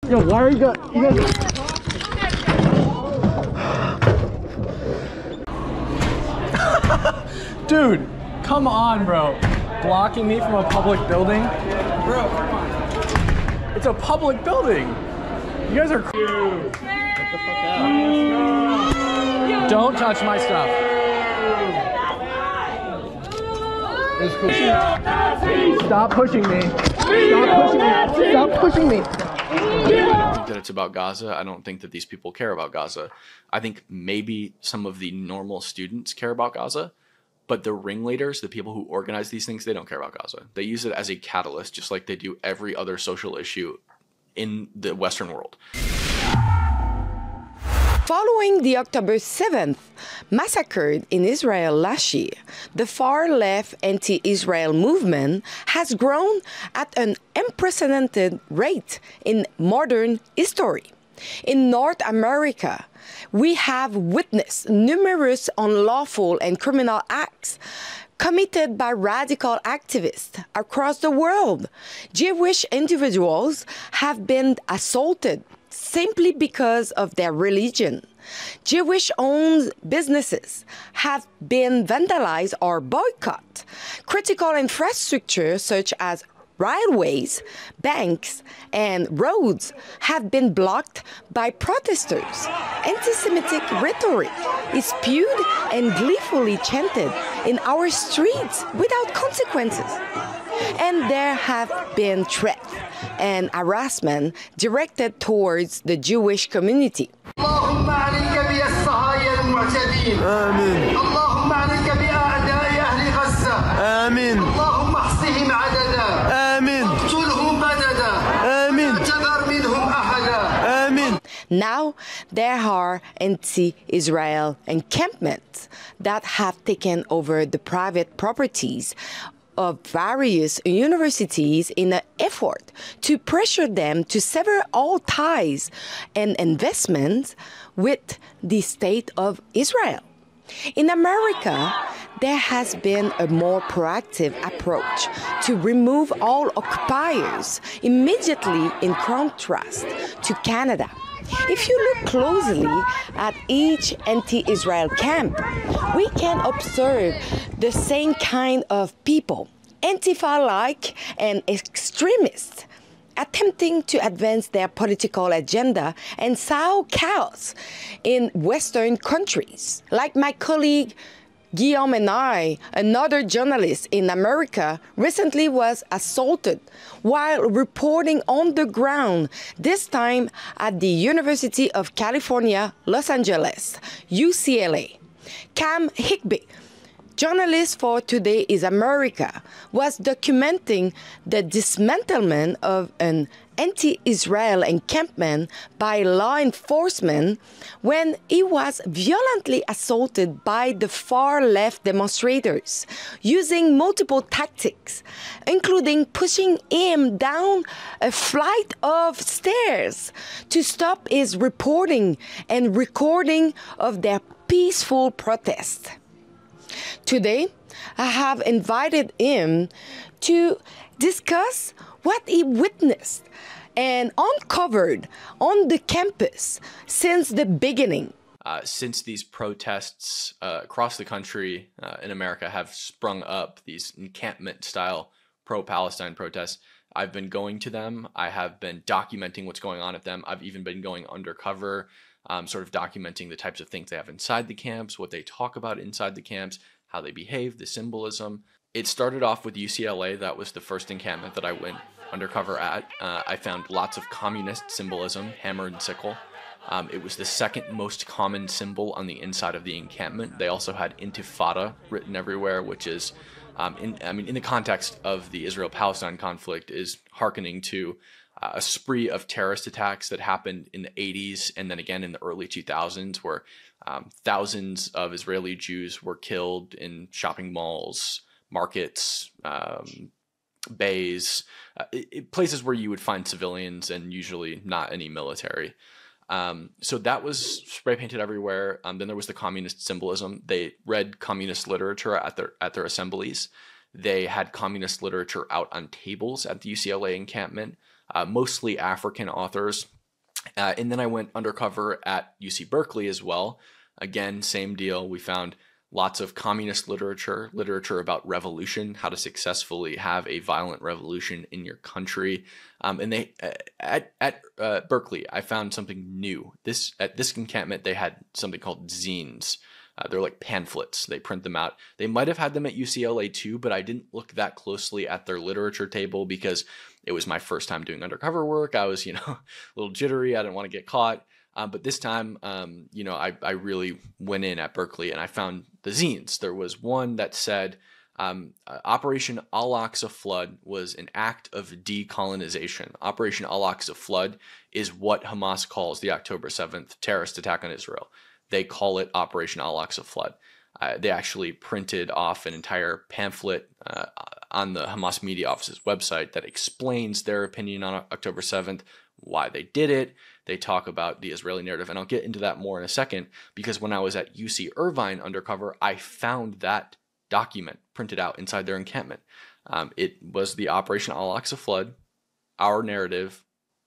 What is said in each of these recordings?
Yo, why are you guys? Dude, come on, bro. Blocking me from a public building? Bro, come on. It's a public building. You guys are cute. Get the fuck out. Don't touch my stuff. It's cool. Stop pushing me. Stop pushing me. Stop pushing me. I don't think that it's about Gaza. I don't think that these people care about Gaza. I think maybe some of the normal students care about Gaza, but the ringleaders, the people who organize these things, they don't care about Gaza. They use it as a catalyst, just like they do every other social issue in the Western world. Following the October 7th massacre in Israel last year, the far-left anti-Israel movement has grown at an unprecedented rate in modern history. In North America, we have witnessed numerous unlawful and criminal acts committed by radical activists across the world. Jewish individuals have been assaulted simply because of their religion. Jewish-owned businesses have been vandalized or boycotted. Critical infrastructure such as railways, banks, and roads have been blocked by protesters. Anti-Semitic rhetoric is spewed and gleefully chanted in our streets without consequences. And there have been threats and harassment directed towards the Jewish community. Now, there are anti-Israel encampments that have taken over the private properties of various universities in an effort to pressure them to sever all ties and investments with the State of Israel. In America, there has been a more proactive approach to remove all occupiers immediately, in contrast to Canada. If you look closely at each anti-Israel camp, we can observe the same kind of people, Antifa-like and extremists, attempting to advance their political agenda and sow chaos in Western countries. Like my colleague Guillaume and I, another journalist in America, recently was assaulted while reporting on the ground, this time at the University of California, Los Angeles, UCLA. Higby, journalist for Today is America, was documenting the dismantlement of an anti-Israel encampment by law enforcement when he was violently assaulted by the far-left demonstrators, using multiple tactics, including pushing him down a flight of stairs to stop his reporting and recording of their peaceful protest. Today, I have invited him to discuss what he witnessed and uncovered on the campus since the beginning. Since these protests across the country in America have sprung up, these encampment-style pro-Palestine protests, I've been going to them. I have been documenting what's going on at them. I've even been going undercover, sort of documenting the types of things they have inside the camps, what they talk about inside the camps, how they behave, the symbolism. It started off with UCLA. That was the first encampment that I went undercover at. I found lots of communist symbolism, hammer and sickle. It was the second most common symbol on the inside of the encampment. They also had Intifada written everywhere, which is, in the context of the Israel-Palestine conflict, is hearkening to a spree of terrorist attacks that happened in the 80s and then again in the early 2000s, where thousands of Israeli Jews were killed in shopping malls, markets, bays, places where you would find civilians and usually not any military. So that was spray painted everywhere. Then there was the communist symbolism. They read communist literature at their assemblies. They had communist literature out on tables at the UCLA encampment, mostly African authors, And then I went undercover at UC Berkeley as well. Again, same deal. We found lots of communist literature, literature about revolution, how to successfully have a violent revolution in your country. And they at Berkeley, I found something new. At this encampment, they had something called zines. They're like pamphlets. They print them out. They might have had them at UCLA too, but I didn't look that closely at their literature table because it was my first time doing undercover work. I was, a little jittery. I didn't want to get caught. But this time, I really went in at Berkeley and I found the zines. There was one that said Operation Al-Aqsa Flood was an act of decolonization. Operation Al-Aqsa Flood is what Hamas calls the October 7th terrorist attack on Israel. They call it Operation Al-Aqsa Flood. They actually printed off an entire pamphlet on the Hamas media office's website that explains their opinion on October 7th, why they did it. They talk about the Israeli narrative, and I'll get into that more in a second, because when I was at UC Irvine undercover, I found that document printed out inside their encampment. It was the Operation Al-Aqsa Flood, our narrative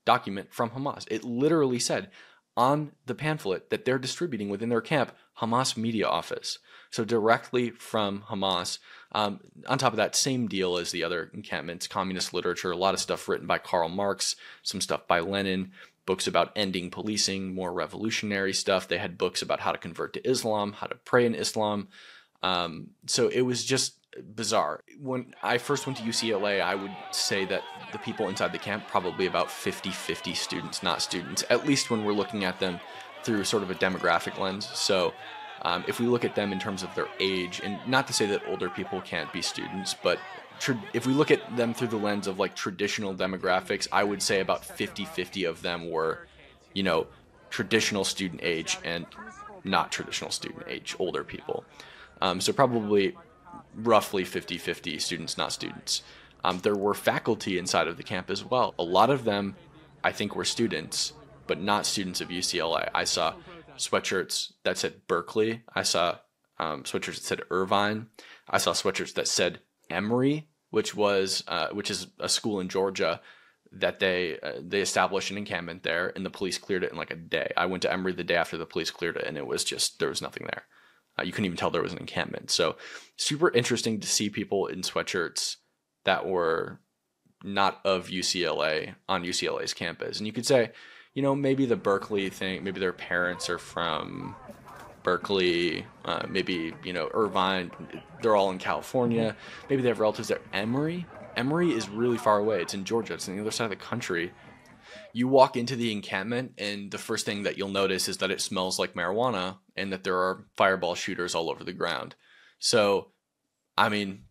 document from Hamas. It literally said on the pamphlet that they're distributing within their camp, Hamas media office. So directly from Hamas. On top of that, same deal as the other encampments, communist literature, a lot of stuff written by Karl Marx, some stuff by Lenin, books about ending policing, more revolutionary stuff. They had books about how to convert to Islam, how to pray in Islam. So it was just bizarre. When I first went to UCLA, I would say that the people inside the camp, probably about 50-50 students, not students, at least when we're looking at them through sort of a demographic lens. So if we look at them in terms of their age, and not to say that older people can't be students, but if we look at them through the lens of like traditional demographics, I would say about 50-50 of them were, traditional student age and not traditional student age, older people. So probably roughly 50-50 students, not students. There were faculty inside of the camp as well. A lot of them, I think, were students, but not students of UCLA. I saw sweatshirts that said Berkeley. I saw sweatshirts that said Irvine. I saw sweatshirts that said Emory, which is a school in Georgia that they established an encampment there, and the police cleared it in like a day. I went to Emory the day after the police cleared it, and it was just, there was nothing there. You couldn't even tell there was an encampment. So super interesting to see people in sweatshirts that were not of UCLA on UCLA's campus. And you could say, maybe the Berkeley thing, maybe their parents are from Berkeley, maybe, Irvine, they're all in California. Maybe they have relatives at Emory. Emory is really far away. It's in Georgia. It's on the other side of the country. You walk into the encampment, and the first thing that you'll notice is that it smells like marijuana and that there are fireball shooters all over the ground. So, I mean,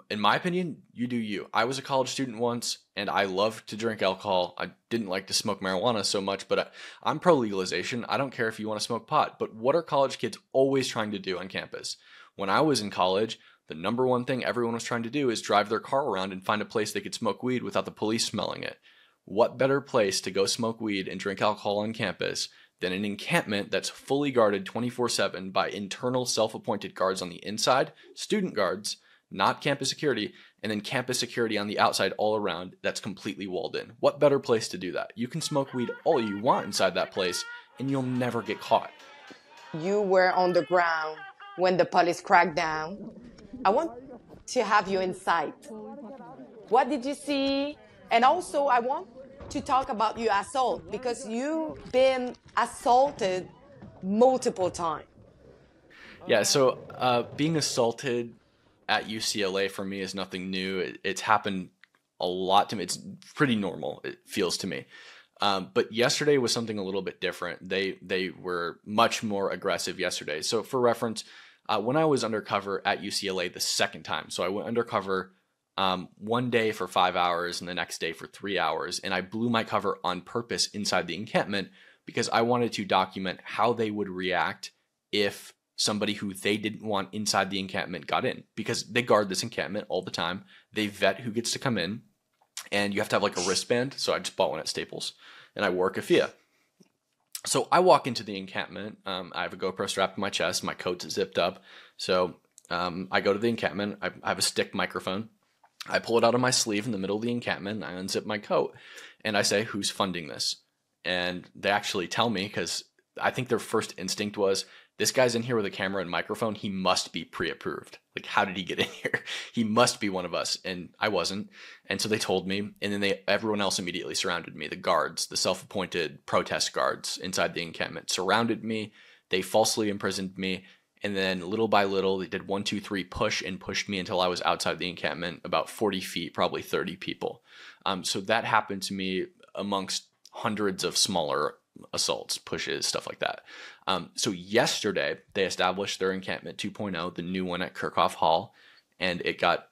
in my opinion, you do you. I was a college student once, and I loved to drink alcohol. I didn't like to smoke marijuana so much, but I'm pro-legalization. I don't care if you want to smoke pot. But what are college kids always trying to do on campus? When I was in college, the number one thing everyone was trying to do is drive their car around and find a place they could smoke weed without the police smelling it. What better place to go smoke weed and drink alcohol on campus than an encampment that's fully guarded 24/7 by internal self-appointed guards on the inside, student guards, not campus security, and then campus security on the outside all around that's completely walled in. What better place to do that? You can smoke weed all you want inside that place, and you'll never get caught. You were on the ground when the police cracked down. I want to have you inside. What did you see? And also, I want to talk about your assault, because you've been assaulted multiple times. Yeah, so being assaulted at UCLA for me is nothing new. It's happened a lot to me. It's pretty normal, it feels to me. But yesterday was something a little bit different. They were much more aggressive yesterday. So for reference, when I was undercover at UCLA the second time, so I went undercover one day for 5 hours and the next day for 3 hours, and I blew my cover on purpose inside the encampment because I wanted to document how they would react if somebody who they didn't want inside the encampment got in, because they guard this encampment all the time. They vet who gets to come in, and you have to have like a wristband. So I just bought one at Staples, and I wore a keffiyeh. So I walk into the encampment. I have a GoPro strapped to my chest. My coat's zipped up. So I go to the encampment. I have a stick microphone. I pull it out of my sleeve in the middle of the encampment. I unzip my coat, and I say, "Who's funding this?" and they actually tell me, because I think their first instinct was, this guy's in here with a camera and microphone. He must be pre-approved. Like, how did he get in here? He must be one of us. And I wasn't. And so they told me, and then everyone else immediately surrounded me. The guards, the self-appointed protest guards inside the encampment surrounded me. They falsely imprisoned me. And then little by little, they did 1, 2, 3 push and pushed me until I was outside the encampment, about 40 feet, probably 30 people. So that happened to me amongst hundreds of smaller assaults, pushes, stuff like that. So yesterday, they established their encampment 2.0, the new one at Kirchhoff Hall, and it got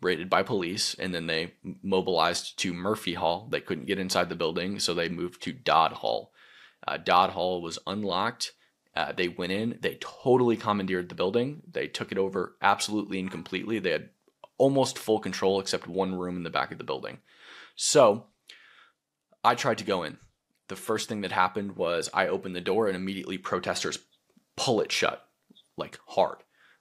raided by police, and then they mobilized to Murphy Hall. They couldn't get inside the building, so they moved to Dodd Hall. Dodd Hall was unlocked. They went in. They totally commandeered the building. They took it over absolutely and completely. They had almost full control except one room in the back of the building. So I tried to go in. The first thing that happened was I opened the door and immediately protesters pull it shut, like hard.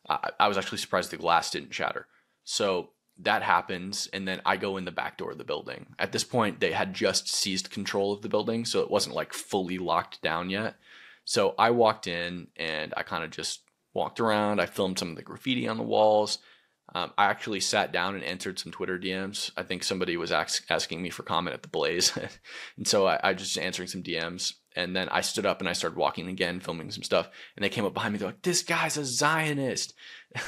I was actually surprised the glass didn't shatter. So that happens, and then I go in the back door of the building. At this point, they had just seized control of the building, so it wasn't like fully locked down yet. So I walked in and I kind of just walked around. I filmed some of the graffiti on the walls. I actually sat down and answered some Twitter DMs. I think somebody was asking me for comment at the Blaze. And so I just answering some DMs. And then I stood up and I started walking again, filming some stuff. And they came up behind me. They're like, this guy's a Zionist.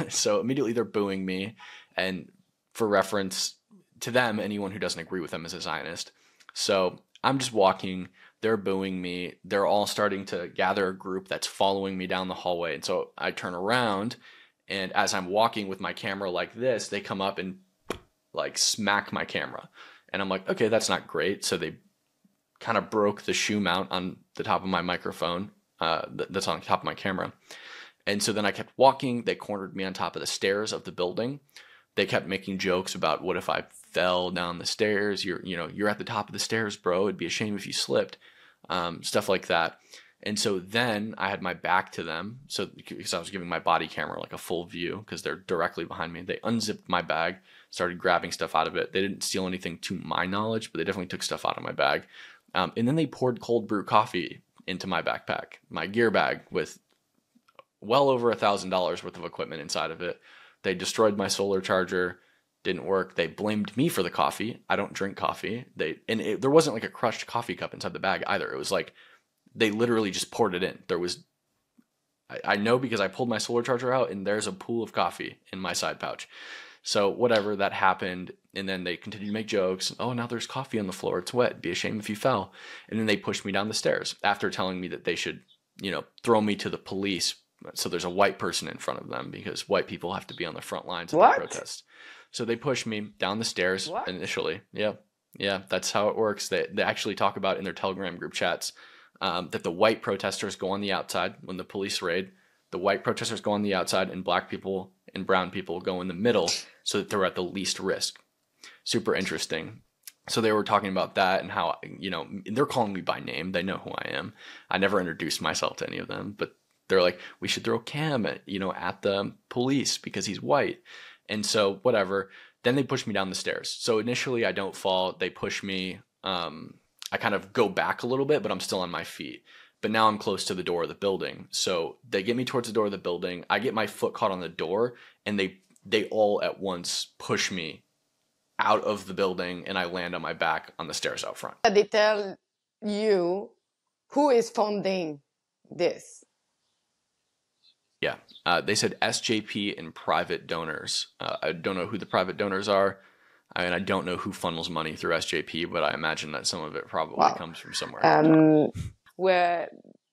So immediately they're booing me. And for reference to them, anyone who doesn't agree with them is a Zionist. So I'm just walking. They're booing me. They're all starting to gather a group that's following me down the hallway. And so I turn around. And as I'm walking with my camera like this, they come up and like smack my camera. And I'm like, okay, that's not great. So they kind of broke the shoe mount on the top of my microphone that's on top of my camera. And so then I kept walking. They cornered me on top of the stairs of the building. They kept making jokes about, what if I fell down the stairs? You're at the top of the stairs, bro. It'd be a shame if you slipped. Stuff like that. And so then I had my back to them, so because I was giving my body camera like a full view because they're directly behind me. They unzipped my bag, started grabbing stuff out of it. They didn't steal anything to my knowledge, but they definitely took stuff out of my bag. And then they poured cold brew coffee into my backpack, my gear bag with well over $1,000 worth of equipment inside of it. They destroyed my solar charger. Didn't work. They blamed me for the coffee. I don't drink coffee. There wasn't like a crushed coffee cup inside the bag either. It was like, they literally just poured it in. I know because I pulled my solar charger out and there's a pool of coffee in my side pouch. So whatever, that happened. And then they continued to make jokes. Oh, now there's coffee on the floor. It's wet. It'd be a shame if you fell. And then they pushed me down the stairs after telling me that they should, throw me to the police. So there's a white person in front of them because white people have to be on the front lines of the protest. So they pushed me down the stairs initially. Yeah. Yeah. That's how it works. They actually talk about in their Telegram group chats that the white protesters go on the outside when the police raid. The white protesters go on the outside and black people and brown people go in the middle so that they're at the least risk. Super interesting. So they were talking about that and how, they're calling me by name. They know who I am. I never introduced myself to any of them, but they're like, we should throw Cam at the police because he's white. And so whatever. Then they push me down the stairs. So initially I don't fall. They push me. I kind of go back a little bit, but I'm still on my feet. But now I'm close to the door of the building. So they get me towards the door of the building. I get my foot caught on the door, and they all at once push me out of the building, and I land on my back on the stairs out front. They tell you who is funding this. Yeah. They said SJP and private donors. I don't know who the private donors are. I don't know who funnels money through SJP, but I imagine that some of it probably comes from somewhere. Where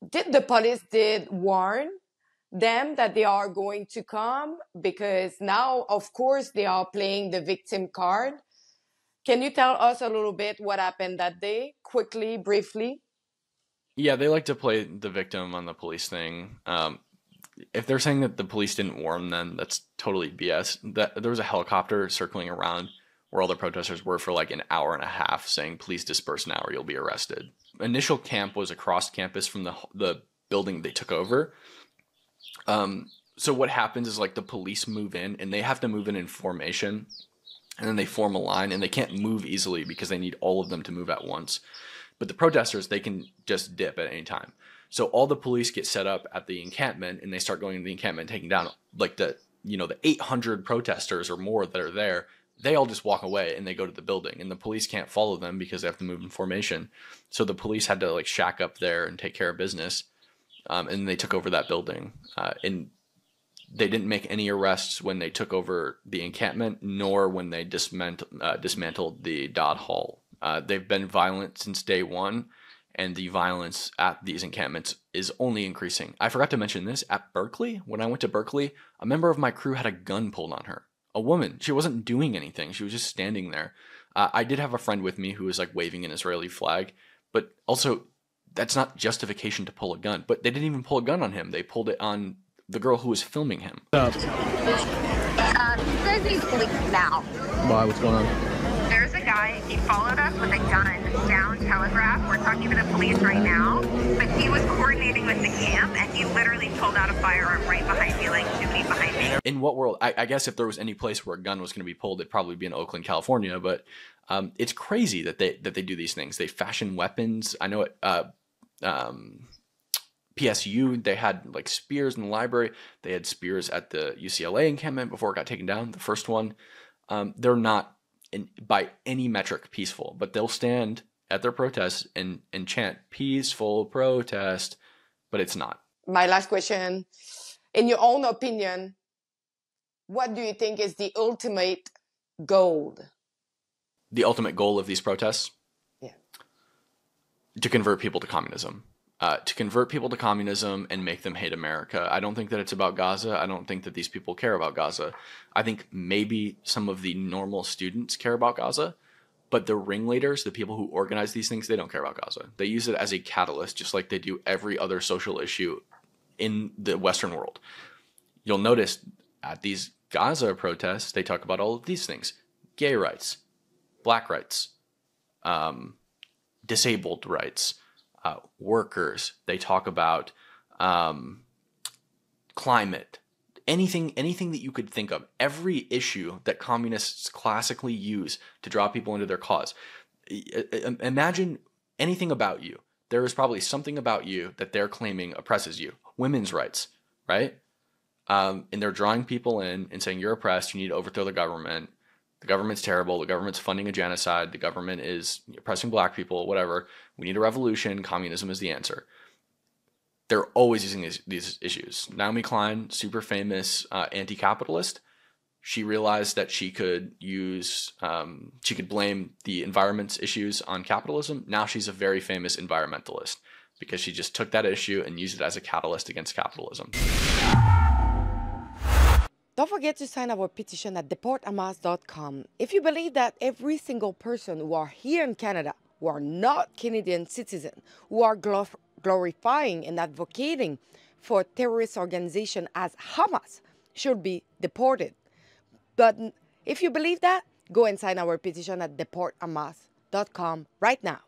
did the police warn them that they are going to come? Because now, of course, they are playing the victim card. Can you tell us a little bit what happened that day, quickly, briefly? Yeah, they like to play the victim on the police thing. If they're saying that the police didn't warn them, that's totally BS. There was a helicopter circling around where all the protesters were for like an hour and a half saying, please disperse now or you'll be arrested. Initial camp was across campus from the building they took over. So what happens is like the police move in and they have to move in formation, and then they form a line and they can't move easily because they need all of them to move at once. But the protesters, they can just dip at any time. So all the police get set up at the encampment, and they start going to the encampment, taking down like the 800 protesters or more that are there. They all just walk away and they go to the building, and the police can't follow them because they have to move in formation. So the police had to like shack up there and take care of business. And they took over that building. And they didn't make any arrests when they took over the encampment, nor when they dismantled the Dodd Hall. They've been violent since day one, and the violence at these encampments is only increasing. I forgot to mention this. At Berkeley, when I went to Berkeley, a member of my crew had a gun pulled on her. A woman. She wasn't doing anything. She was just standing there. I did have a friend with me who was like waving an Israeli flag, but also that's not justification to pull a gun. But they didn't even pull a gun on him. They pulled it on the girl who was filming him. He says he's police now. Why? What's going on? There's a guy, he followed us with a gun down Telegraph. We're talking to the police right now, but he was coordinating with the camp, and he literally pulled out a firearm right behind me, like 2 feet behind me. In what world? I guess if there was any place where a gun was going to be pulled, it'd probably be in Oakland, California. But it's crazy that they do these things. They fashion weapons. I know at PSU, they had like spears in the library. They had spears at the UCLA encampment before it got taken down, the first one. They're not by any metric peaceful, but they'll stand at their protests and chant peaceful protest, but it's not. My last question, in your own opinion, what do you think is the ultimate goal? The ultimate goal of these protests? Yeah. To convert people to communism. To convert people to communism and make them hate America. I don't think that it's about Gaza. I don't think that these people care about Gaza. I think maybe some of the normal students care about Gaza, but the ringleaders, the people who organize these things, they don't care about Gaza. They use it as a catalyst, just like they do every other social issue in the Western world. You'll notice at these Gaza protests, they talk about all of these things: gay rights, black rights, disabled rights, workers. They talk about climate, anything that you could think of. Every issue that communists classically use to draw people into their cause. Imagine anything about you. There is probably something about you that they're claiming oppresses you. Women's rights, right? And they're drawing people in and saying, you're oppressed, you need to overthrow the government. The government's terrible. The government's funding a genocide. The government is oppressing black people, whatever. We need a revolution. Communism is the answer. They're always using these issues. Naomi Klein, super famous anti-capitalist. She realized that she could blame the environment's issues on capitalism. Now she's a very famous environmentalist because she just took that issue and used it as a catalyst against capitalism. Don't forget to sign our petition at deporthamas.com. If you believe that every single person who are here in Canada, who are not Canadian citizens, who are glorifying and advocating for terrorist organization as Hamas should be deported. But if you believe that, go and sign our petition at deporthamas.com right now.